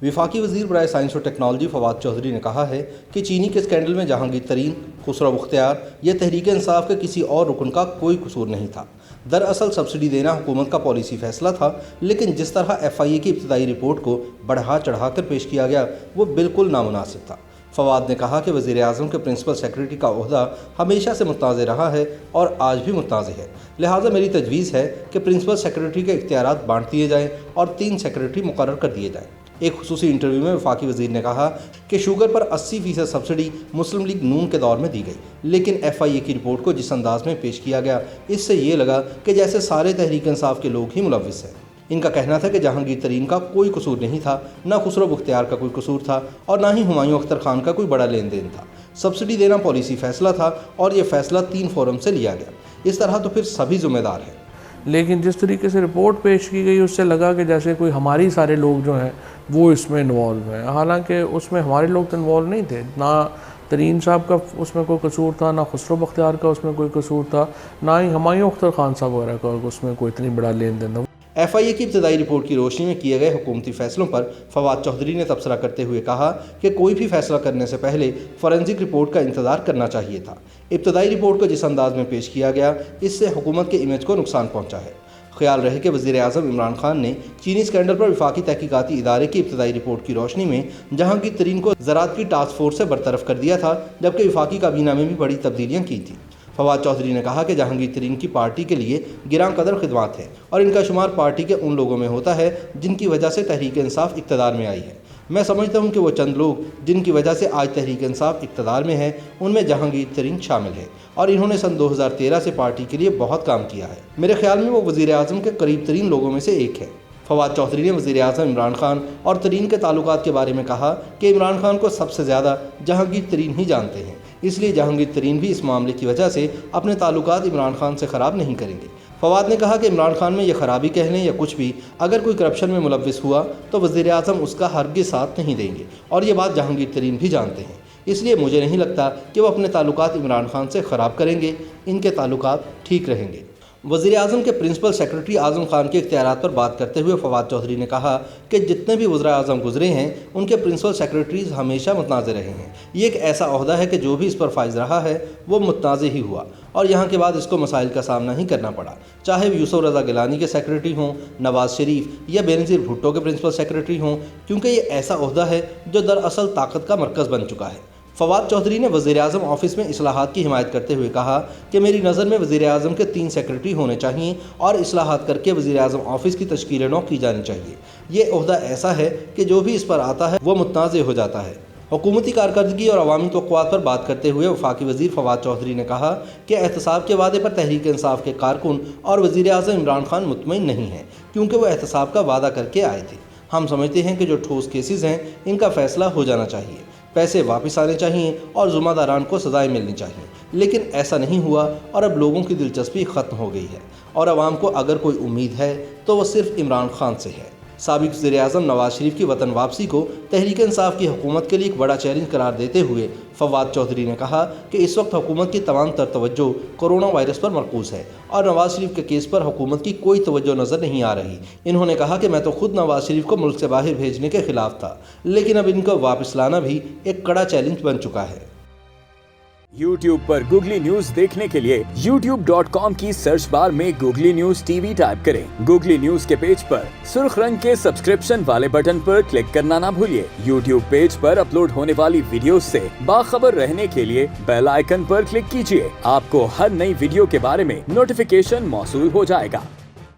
वफाकी वज़ीर बराए साइंस और टेक्नोलॉजी फवाद चौधरी ने कहा है कि चीनी के स्कैंडल में जहांगीर तरीन, खुसरो मुख्तियार या तहरीक इंसाफ के किसी और रुकन का कोई कसूर नहीं था। दरअसल सब्सिडी देना हुकूमत का पॉलिसी फैसला था, लेकिन जिस तरह FIA की इब्तदाई रिपोर्ट को बढ़ा चढ़ाकर पेश किया गया वो बिल्कुल नामुनासिब था। फवाद ने कहा कि वज़ीर आज़म के प्रिंसिपल सेक्रेटरी का ओहदा हमेशा से मुतनाज़ रहा है और आज भी मुतनाज़ है, लिहाजा मेरी तजवीज़ है कि प्रिंसिपल सेक्रेटरी के इख्तियारात बांट दिए जाएँ और 3 सेक्रेटरी मुकर्रर कर दिए जाएँ। एक खुसूसी इंटरव्यू में वफाकी वज़ीर ने कहा कि शुगर पर 80% सब्सिडी मुस्लिम लीग नून के दौर में दी गई, लेकिन FIA की रिपोर्ट को जिस अंदाज में पेश किया गया इससे ये लगा कि जैसे सारे तहरीक इंसाफ के लोग ही मुलव्विस हैं। इनका कहना था कि जहांगीर तरीन का कोई कसूर नहीं था, ना खुसरो मुख्तियार का कोई कसूर था और ना ही हुमायूं अख्तर खान का कोई बड़ा लेन देन था। सब्सिडी देना पॉलिसी फैसला था और ये फैसला 3 फोरम से लिया गया। इस तरह तो फिर सभी जिम्मेदार हैं। लेकिन जिस तरीके से रिपोर्ट पेश की गई उससे लगा कि जैसे कोई हमारी सारे लोग जो हैं वो इसमें इन्वॉल्व हैं, हालांकि उसमें हमारे लोग तो इन्वॉल्व नहीं थे। ना तरीन साहब का उसमें कोई कसूर था, ना खुसरो मुख्तियार का उसमें कोई कसूर था, ना ही हुमायूं अख्तर खान साहब वगैरह का उसमें कोई इतनी बड़ा लेन देन था। FIA की इब्तदाई रिपोर्ट की रोशनी में किए गए हुकूमती फैसलों पर फवाद चौधरी ने तबसरा करते हुए कहा कि कोई भी फैसला करने से पहले फॉरेंसिक रिपोर्ट का इंतज़ार करना चाहिए था। इब्तदाई रिपोर्ट को जिस अंदाज में पेश किया गया इससे हुकूमत के इमेज को नुकसान पहुंचा है। ख्याल रहे कि वज़ीर आज़म इमरान खान ने चीनी स्कैंडल पर वफाकी तहकीकाती इदारे की इब्तदाई रिपोर्ट की रोशनी में जहांगीर तरीन को ज़राअत की टास्क फोर्स से बरतरफ कर दिया था, जबकि वफाकी काबीना में भी बड़ी तब्दीलियाँ की थी। फवाद चौधरी ने कहा कि जहांगीर तरीन की पार्टी के लिए गिरां कदर खिदमत है और इनका शुमार पार्टी के उन लोगों में होता है जिनकी वजह से तहरीक इंसाफ इक़्तिदार में आई है। मैं समझता हूं कि वो चंद लोग जिनकी वजह से आज तहरीक इंसाफ इक़्तिदार में है उनमें जहांगीर तरीन शामिल है और इन्होंने सन 2013 से पार्टी के लिए बहुत काम किया है। मेरे ख्याल में वो वज़ीर आज़म के करीब तरीन लोगों में से एक है। फवाद चौधरी ने वज़ीर आज़म इमरान खान और तरीन के ताल्लुकात के बारे में कहा कि इमरान खान को सबसे ज़्यादा जहांगीर तरीन ही जानते हैं, इसलिए जहांगीर तरीन भी इस मामले की वजह से अपने ताल्लुकात इमरान खान से ख़राब नहीं करेंगे। फवाद ने कहा कि इमरान खान में यह खराबी कह लें या कुछ भी, अगर कोई करप्शन में मुलव्विस हुआ तो वज़ीर आज़म उसका हरगिज़ साथ नहीं देंगे और ये बात जहांगीर तरीन भी जानते हैं, इसलिए मुझे नहीं लगता कि वो अपने ताल्लुकात इमरान खान से ख़राब करेंगे, इनके ताल्लुकात ठीक रहेंगे। वज़ीर आज़म के प्रिंसिपल सेक्रेटरी आज़म खान के इख्तियारात पर बात करते हुए फवाद चौधरी ने कहा कि जितने भी वज़ीर आज़म गुजरे हैं उनके प्रिंसिपल सेक्रेटरीज हमेशा मुतनाज़ रहे हैं। ये एक ऐसा ओहदा है कि जो भी इस पर फाइज रहा है वो मुतनाज़ ही हुआ और यहाँ के बाद इसको मसाइल का सामना ही करना पड़ा, चाहे वो यूसुफ रज़ा गिलानी के सेक्रेटरी हों, नवाज़ शरीफ या बेनज़ीर भुट्टो के प्रिंसिपल सेक्रेटरी हों, क्योंकि ये ऐसा ओहदा है जो दरअसल ताकत का मरकज़ बन चुका है। फवाद चौधरी ने वज़ीर आज़म ऑफिस में इस्लाहात की हिमायत करते हुए कहा कि मेरी नज़र में वज़ीर आज़म के 3 सेक्रेटरी होने चाहिए और इस्लाहात करके वज़ीर आज़म ऑफिस की तश्कील नौ की जानी चाहिए। ये ओहदा ऐसा है कि जो भी इस पर आता है वो मुतनाज़ हो जाता है। हुकूमती कारकर्दगी और अवामी तवक्कुआत पर बात करते हुए वफाकी वज़ीर फवाद चौधरी ने कहा कि एहतसाब के वादे पर तहरीक इंसाफ के कारकुन और वज़ीर आज़म इमरान खान मुतमईन नहीं हैं, क्योंकि वो एहतसाब का वादा करके आए थे। हम समझते हैं कि जो ठोस केसेस हैं इनका फ़ैसला हो जाना चाहिए, पैसे वापस आने चाहिए और ज़िम्मेदारान को सज़ाएँ मिलनी चाहिए, लेकिन ऐसा नहीं हुआ और अब लोगों की दिलचस्पी ख़त्म हो गई है और आवाम को अगर कोई उम्मीद है तो वो सिर्फ इमरान खान से है। साबिक़ वज़ीर आज़म नवाज़ शरीफ की वतन वापसी को तहरीक इंसाफ की हुकूमत के लिए एक बड़ा चैलेंज करार देते हुए फवाद चौधरी ने कहा कि इस वक्त हुकूमत की तमाम तर तवज्जो कोरोना वायरस पर मरकूज़ है और नवाज़ शरीफ के केस पर हुकूमत की कोई तवज्जो नज़र नहीं आ रही। इन्होंने कहा कि मैं तो खुद नवाज़ शरीफ को मुल्क से बाहर भेजने के ख़िलाफ़ था, लेकिन अब इनको वापस लाना भी एक कड़ा चैलेंज बन चुका है। YouTube पर गूगली न्यूज देखने के लिए youtube.com की सर्च बार में गूगली न्यूज TV टाइप करें। गूगली न्यूज के पेज पर सुर्ख रंग के सब्सक्रिप्शन वाले बटन पर क्लिक करना ना भूलिए। YouTube पेज पर अपलोड होने वाली वीडियोस से बाखबर रहने के लिए बेल आइकन पर क्लिक कीजिए। आपको हर नई वीडियो के बारे में नोटिफिकेशन मौसूल हो जाएगा।